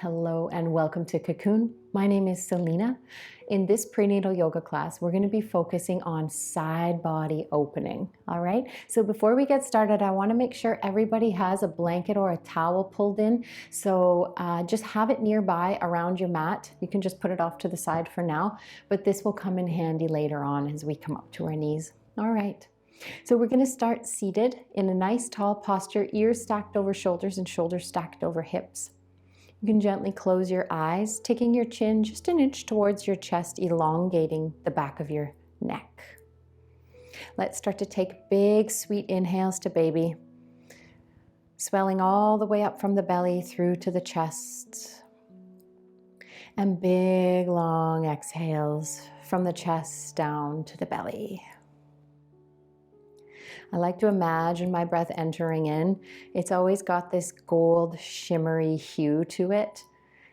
Hello and welcome to Cocoon. My name is Selena. In this prenatal yoga class, we're going to be focusing on side body opening. All right. So before we get started, I want to make sure everybody has a blanket or a towel pulled in. So just have it nearby around your mat. You can just put it off to the side for now, but this will come in handy later on as we come up to our knees. All right. So we're going to start seated in a nice tall posture, ears stacked over shoulders and shoulders stacked over hips. You can gently close your eyes, taking your chin just an inch towards your chest, elongating the back of your neck. Let's start to take big, sweet inhales to baby, swelling all the way up from the belly through to the chest. And big, long exhales from the chest down to the belly. I like to imagine my breath entering in. It's always got this gold shimmery hue to it.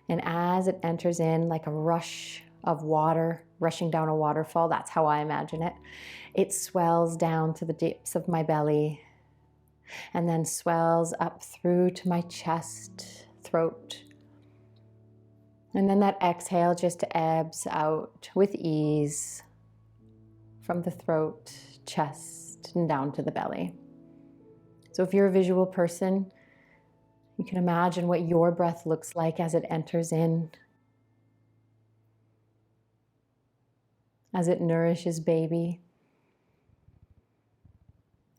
And as it enters in like a rush of water, rushing down a waterfall, that's how I imagine it. It swells down to the depths of my belly and then swells up through to my chest, throat. And then that exhale just ebbs out with ease from the throat, chest, and down to the belly. So if you're a visual person, you can imagine what your breath looks like as it enters in, as it nourishes baby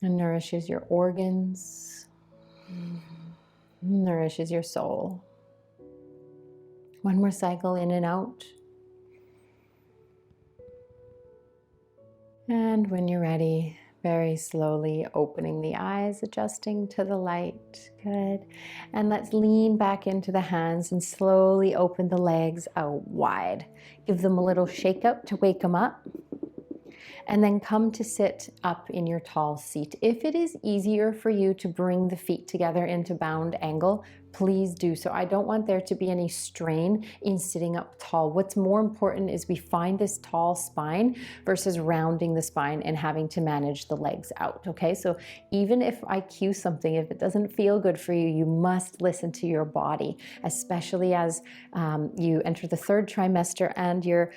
and nourishes your organs, nourishes your soul. One more cycle in and out. And when you're ready, very slowly opening the eyes, adjusting to the light. Good. And let's lean back into the hands and slowly open the legs out wide. Give them a little shake up to wake them up. And then come to sit up in your tall seat. If it is easier for you to bring the feet together into bound angle, please do so. I don't want there to be any strain in sitting up tall. What's more important is we find this tall spine versus rounding the spine and having to manage the legs out, okay? So even if I cue something, if it doesn't feel good for you, you must listen to your body, especially as you enter the third trimester and you're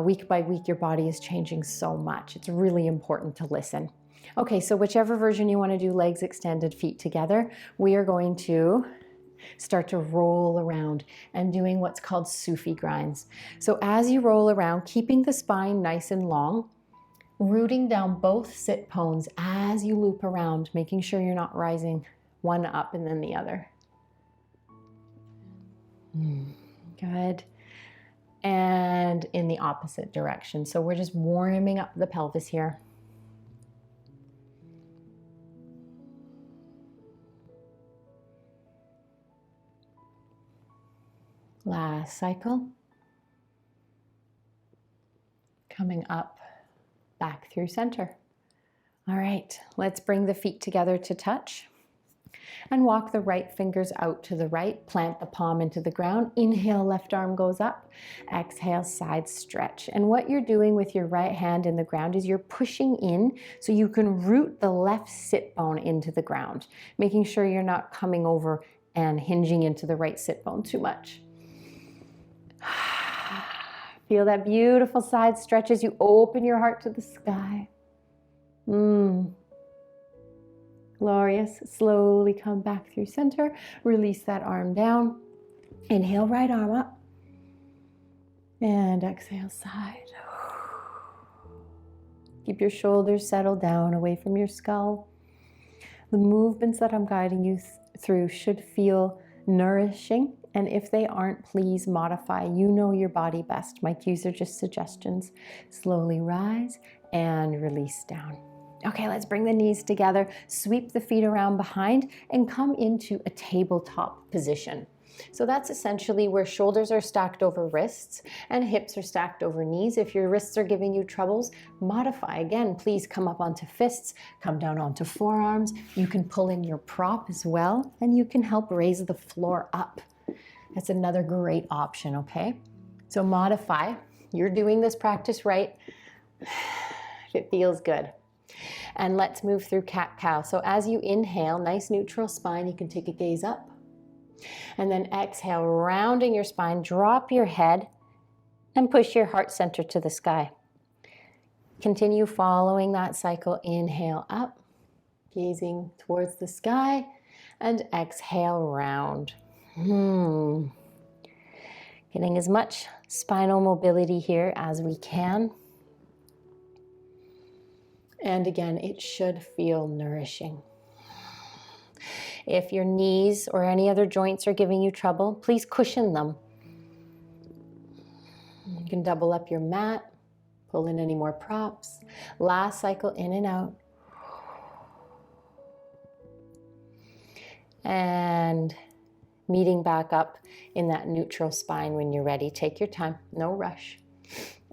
week by week, your body is changing so much. It's really important to listen. Okay, so whichever version you want to do, legs extended, feet together, we are going to start to roll around and doing what's called Sufi grinds. So as you roll around, keeping the spine nice and long, rooting down both sit bones as you loop around, making sure you're not rising one up and then the other. Good. And in the opposite direction. So we're just warming up the pelvis here. Last cycle. Coming up, back through center. All right, let's bring the feet together to touch. And walk the right fingers out to the right, plant the palm into the ground. Inhale, left arm goes up. Exhale, side stretch. And what you're doing with your right hand in the ground is you're pushing in so you can root the left sit bone into the ground, making sure you're not coming over and hinging into the right sit bone too much. Feel that beautiful side stretch as you open your heart to the sky. Glorious. Slowly come back through center. Release that arm down. Inhale, right arm up. And exhale, side. Keep your shoulders settled down away from your skull. The movements that I'm guiding you through should feel nourishing. And if they aren't, please modify. You know your body best. My cues are just suggestions. Slowly rise and release down. Okay, let's bring the knees together, sweep the feet around behind, and come into a tabletop position. So that's essentially where shoulders are stacked over wrists and hips are stacked over knees. If your wrists are giving you troubles, modify. Again, please come up onto fists, come down onto forearms. You can pull in your prop as well, and you can help raise the floor up. That's another great option, okay? So modify. You're doing this practice right. It feels good. And let's move through cat-cow. So as you inhale, nice neutral spine, you can take a gaze up. And then exhale, rounding your spine, drop your head and push your heart center to the sky. Continue following that cycle. Inhale up, gazing towards the sky, and exhale, round. Getting as much spinal mobility here as we can. And again, it should feel nourishing. If your knees or any other joints are giving you trouble, please cushion them. You can double up your mat, pull in any more props. Last cycle, in and out. And meeting back up in that neutral spine when you're ready. Take your time, no rush.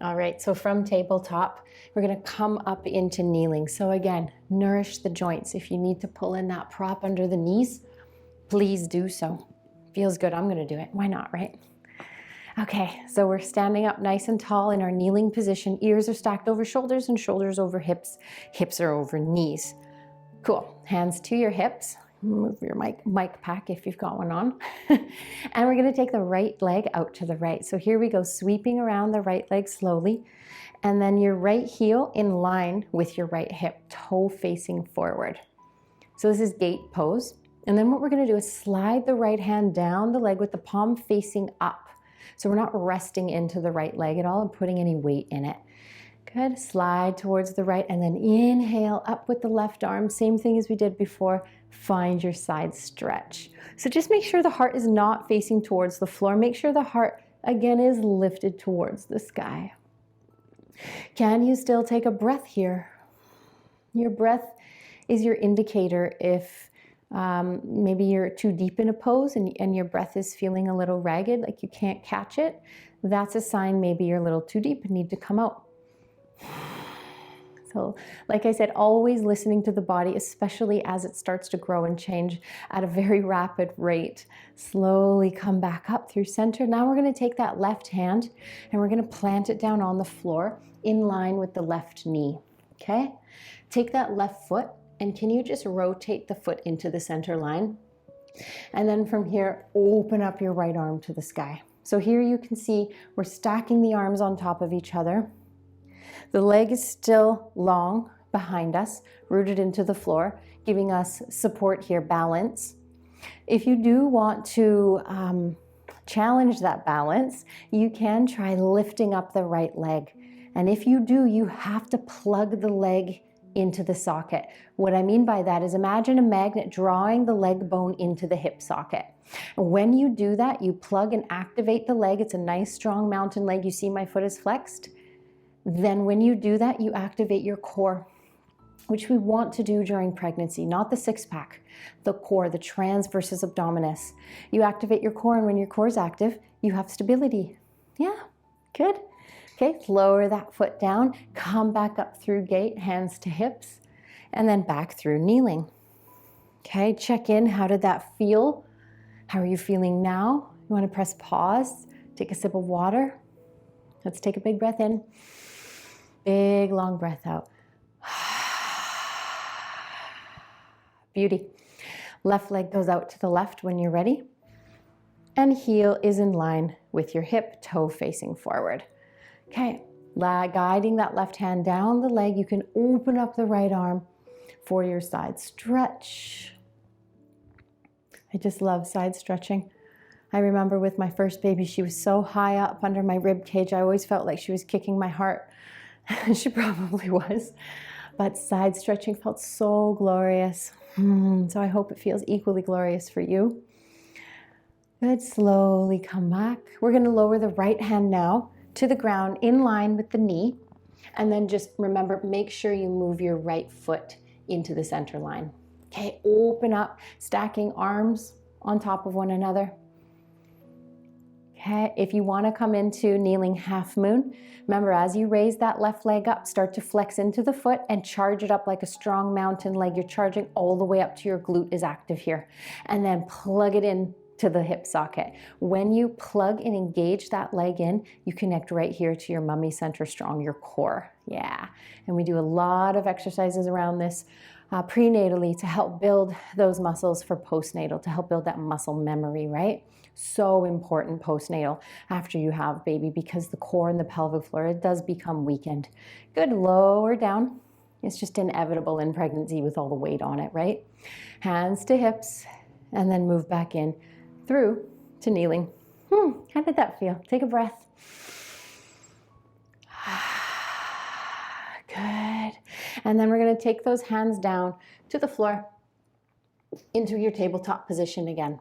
All right, so from tabletop, we're gonna come up into kneeling. So again, nourish the joints. If you need to pull in that prop under the knees, please do so. Feels good, I'm gonna do it. Why not, right? Okay, so we're standing up nice and tall in our kneeling position. Ears are stacked over shoulders and shoulders over hips. Hips are over knees. Cool, hands to your hips. Move your mic pack if you've got one on. And we're gonna take the right leg out to the right. So here we go, sweeping around the right leg slowly. And then your right heel in line with your right hip, toe facing forward. So this is gate pose. And then what we're gonna do is slide the right hand down the leg with the palm facing up. So we're not resting into the right leg at all and putting any weight in it. Good, slide towards the right and then inhale up with the left arm. Same thing as we did before. Find your side stretch. So just make sure the heart is not facing towards the floor. Make sure the heart, again, is lifted towards the sky. Can you still take a breath here? Your breath is your indicator if maybe you're too deep in a pose and your breath is feeling a little ragged, like you can't catch it. That's a sign maybe you're a little too deep and need to come out. So, like I said, always listening to the body, especially as it starts to grow and change at a very rapid rate. Slowly come back up through center. Now we're going to take that left hand and we're going to plant it down on the floor in line with the left knee. Okay? Take that left foot and can you just rotate the foot into the center line? And then from here, open up your right arm to the sky. So here you can see we're stacking the arms on top of each other. The leg is still long behind us, rooted into the floor, giving us support here, balance. If you do want to challenge that balance, you can try lifting up the right leg. And if you do, you have to plug the leg into the socket. What I mean by that is imagine a magnet drawing the leg bone into the hip socket. When you do that, you plug and activate the leg. It's a nice strong mountain leg. You see my foot is flexed. Then when you do that, you activate your core, which we want to do during pregnancy, not the six-pack, the core, the transversus abdominis. You activate your core, and when your core is active, you have stability. Yeah, good. Okay, lower that foot down, come back up through gate, hands to hips, and then back through kneeling. Okay, check in. How did that feel? How are you feeling now? You want to press pause, take a sip of water. Let's take a big breath in. Big, long breath out. Beauty. Left leg goes out to the left when you're ready. And heel is in line with your hip, toe facing forward. Okay, guiding that left hand down the leg, you can open up the right arm for your side stretch. I just love side stretching. I remember with my first baby, she was so high up under my rib cage, I always felt like she was kicking my heart. She probably was, but side stretching felt so glorious. So I hope it feels equally glorious for you. Good, slowly come back. We're gonna lower the right hand now to the ground in line with the knee. And then just remember, make sure you move your right foot into the center line. Okay, open up, stacking arms on top of one another. Okay, if you want to come into kneeling half moon, remember as you raise that left leg up, start to flex into the foot and charge it up like a strong mountain leg. You're charging all the way up to your glute is active here. And then plug it in to the hip socket. When you plug and engage that leg in, you connect right here to your mummy center strong, your core. Yeah, and we do a lot of exercises around this. prenatally to help build those muscles for postnatal, to help build that muscle memory, right? So important postnatal after you have baby, because the core and the pelvic floor, it does become weakened. Good, lower down. It's just inevitable in pregnancy with all the weight on it, right? Hands to hips, and then move back in through to kneeling. How did that feel? Take a breath. Good. And then we're going to take those hands down to the floor into your tabletop position again.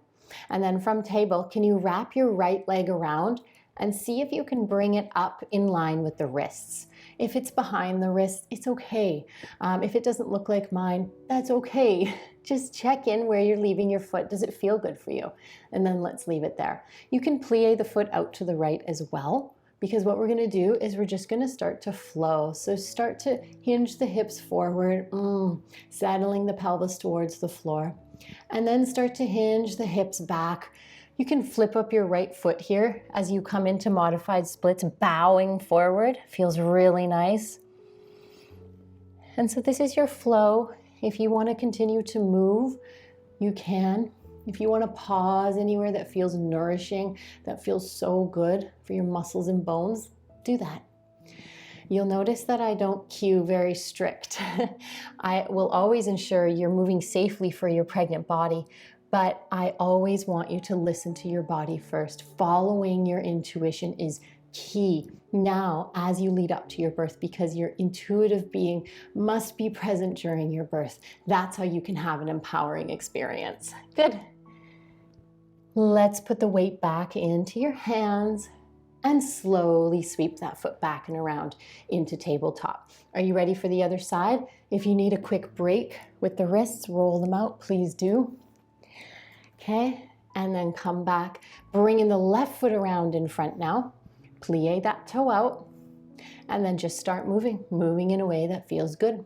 And then from table, can you wrap your right leg around and see if you can bring it up in line with the wrists? If it's behind the wrists, it's okay. If it doesn't look like mine, that's okay. Just check in where you're leaving your foot. Does it feel good for you? And then let's leave it there. You can plie the foot out to the right as well, because what we're going to do is we're just going to start to flow. So start to hinge the hips forward, settling the pelvis towards the floor. And then start to hinge the hips back. You can flip up your right foot here as you come into modified splits, bowing forward. Feels really nice. And so this is your flow. If you want to continue to move, you can. If you want to pause anywhere that feels nourishing, that feels so good for your muscles and bones, do that. You'll notice that I don't cue very strict. I will always ensure you're moving safely for your pregnant body, but I always want you to listen to your body first. Following your intuition is key now as you lead up to your birth, because your intuitive being must be present during your birth. That's how you can have an empowering experience. Good. Let's put the weight back into your hands and slowly sweep that foot back and around into tabletop. Are you ready for the other side? If you need a quick break with the wrists, roll them out, please do. Okay, and then come back, bringing the left foot around in front now. Plie that toe out, and then just start moving in a way that feels good.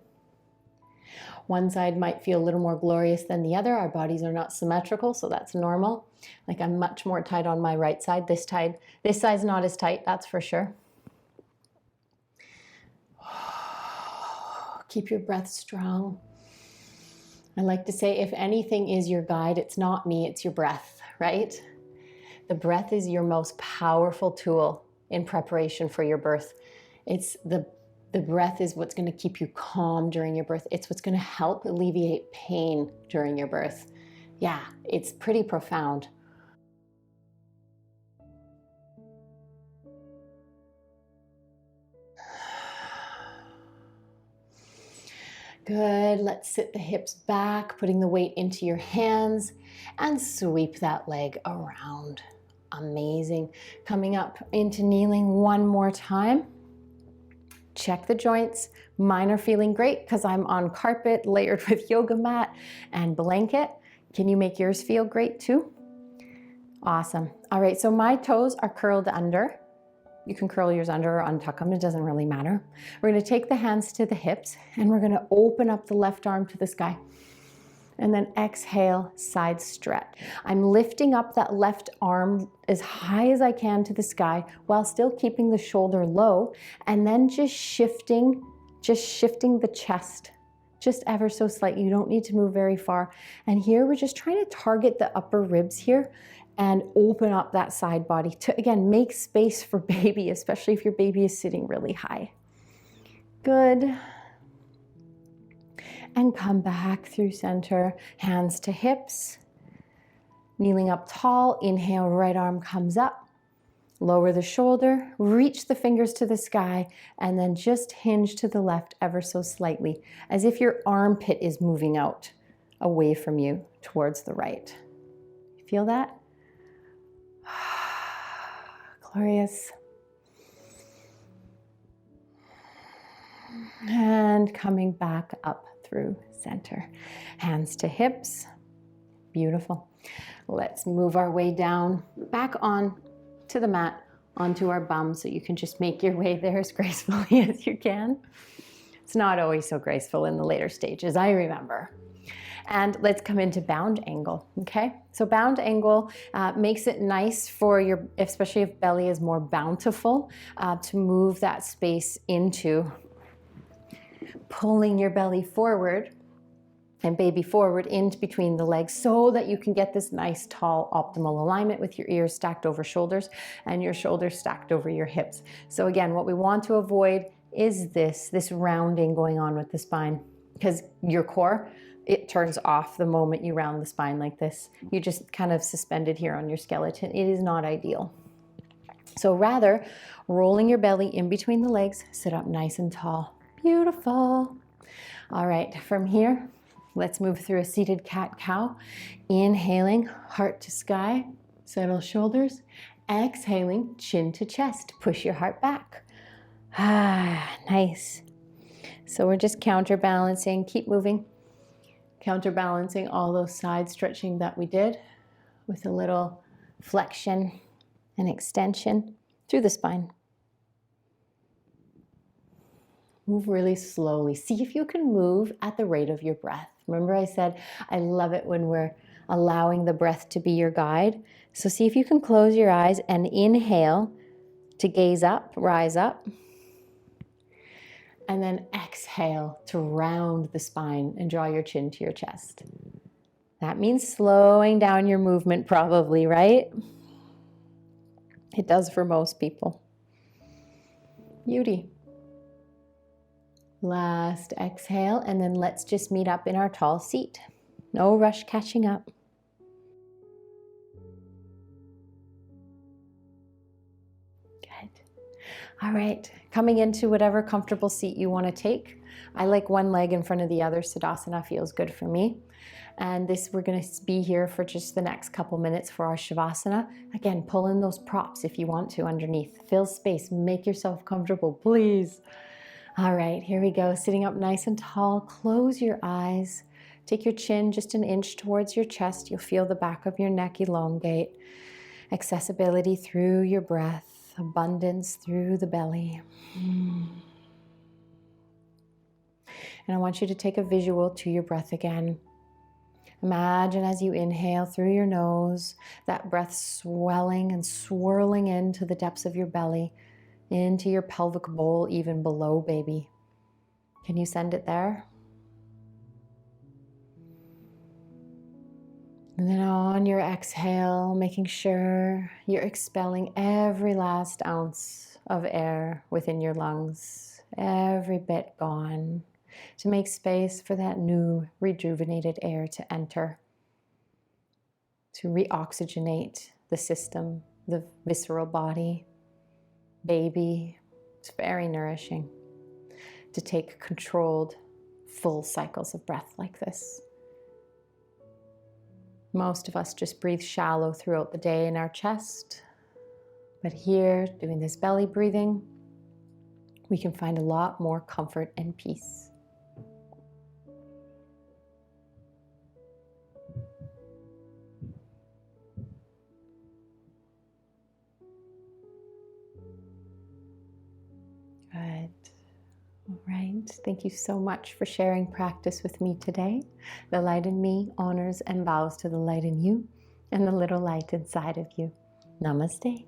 One side might feel a little more glorious than the other. Our bodies are not symmetrical, so that's normal. Like I'm much more tight on my right side. This side's not as tight, that's for sure. Keep your breath strong. I like to say, if anything is your guide, it's not me, it's your breath, right? The breath is your most powerful tool in preparation for your birth. It's the breath is what's going to keep you calm during your birth. It's what's going to help alleviate pain during your birth. Yeah, it's pretty profound. Good. Let's sit the hips back, putting the weight into your hands, and sweep that leg around. Amazing. Coming up into kneeling one more time. Check the joints. Mine are feeling great because I'm on carpet layered with yoga mat and blanket. Can you make yours feel great too? Awesome. All right, so my toes are curled under. You can curl yours under or untuck them, it doesn't really matter. We're going to take the hands to the hips and we're going to open up the left arm to the sky. And then exhale, side stretch. I'm lifting up that left arm as high as I can to the sky while still keeping the shoulder low, and then just shifting the chest just ever so slightly. You don't need to move very far. And here we're just trying to target the upper ribs here and open up that side body to, again, make space for baby, especially if your baby is sitting really high. Good. And come back through center, hands to hips, kneeling up tall. Inhale, right arm comes up, lower the shoulder, reach the fingers to the sky, and then just hinge to the left ever so slightly, as if your armpit is moving out away from you towards the right. Feel that? Glorious. And coming back up through center. Hands to hips. Beautiful. Let's move our way down, back on to the mat, onto our bum, so you can just make your way there as gracefully as you can. It's not always so graceful in the later stages, I remember. And let's come into bound angle, okay? So bound angle makes it nice for your, especially if belly is more bountiful, to move that space into pulling your belly forward and baby forward in between the legs so that you can get this nice, tall, optimal alignment with your ears stacked over shoulders and your shoulders stacked over your hips. So again, what we want to avoid is this rounding going on with the spine, because your core, it turns off the moment you round the spine like this. You're just kind of suspended here on your skeleton. It is not ideal. So rather, rolling your belly in between the legs, sit up nice and tall. Beautiful. All right, from here, let's move through a seated cat-cow. Inhaling, heart to sky, settle shoulders. Exhaling, chin to chest, push your heart back. Ah, nice. So we're just counterbalancing, keep moving. Counterbalancing all those side stretching that we did with a little flexion and extension through the spine. Move really slowly. See if you can move at the rate of your breath. Remember I said I love it when we're allowing the breath to be your guide. So see if you can close your eyes and inhale to gaze up, rise up. And then exhale to round the spine and draw your chin to your chest. That means slowing down your movement probably, right? It does for most people. Beauty. Last exhale, and then let's just meet up in our tall seat. No rush catching up. Good. All right, coming into whatever comfortable seat you want to take. I like one leg in front of the other. Siddhasana feels good for me. And we're going to be here for just the next couple minutes for our Shavasana. Again, pull in those props if you want to underneath. Fill space, make yourself comfortable, please. All right, here we go. Sitting up nice and tall, close your eyes. Take your chin just an inch towards your chest. You'll feel the back of your neck elongate. Accessibility through your breath, abundance through the belly. And I want you to take a visual to your breath again. Imagine as you inhale through your nose, that breath swelling and swirling into the depths of your belly, into your pelvic bowl, even below baby. Can you send it there? And then on your exhale, making sure you're expelling every last ounce of air within your lungs, every bit gone, to make space for that new rejuvenated air to enter, to reoxygenate the system, the visceral body. Baby, it's very nourishing to take controlled, full cycles of breath like this. Most of us just breathe shallow throughout the day in our chest, but here, doing this belly breathing, we can find a lot more comfort and peace. Good. All right. Thank you so much for sharing practice with me today. The light in me honors and bows to the light in you and the little light inside of you. Namaste.